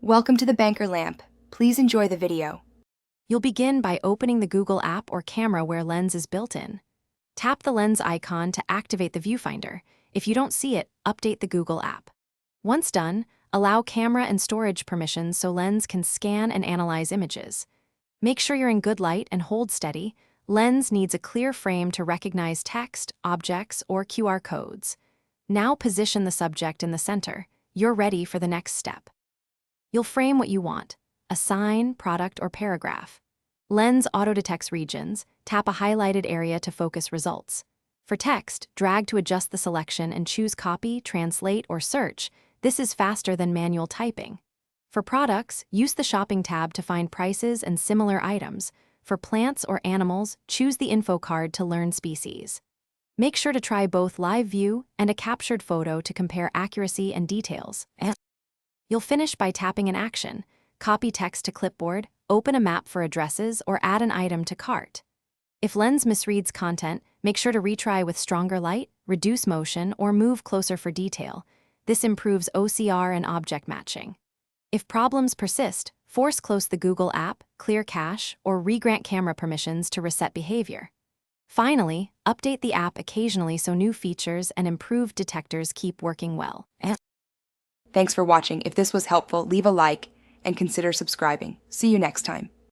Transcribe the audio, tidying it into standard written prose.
Welcome to the Banker Lamp. Please enjoy the video. You'll begin by opening the Google app or camera where Lens is built in. Tap the Lens icon to activate the viewfinder. If you don't see it, update the Google app. Once done, allow camera and storage permissions so Lens can scan and analyze images. Make sure you're in good light and hold steady. Lens needs a clear frame to recognize text, objects, or QR codes. Now position the subject in the center. You're ready for the next step. You'll frame what you want: a sign, product, or paragraph. Lens auto-detects regions. Tap a highlighted area to focus results. For text, drag to adjust the selection and choose copy, translate, or search. This is faster than manual typing. For products, use the shopping tab to find prices and similar items. For plants or animals, choose the info card to learn species. Make sure to try both live view and a captured photo to compare accuracy and details. You'll finish by tapping an action. Copy text to clipboard, open a map for addresses, or add an item to cart. If Lens misreads content, make sure to retry with stronger light, reduce motion, or move closer for detail. This improves OCR and object matching. If problems persist, close the Google app, clear cache, or regrant camera permissions to reset behavior. Finally, update the app occasionally so new features and improved detectors keep working well. Thanks for watching. If this was helpful, leave a like and consider subscribing. See you next time.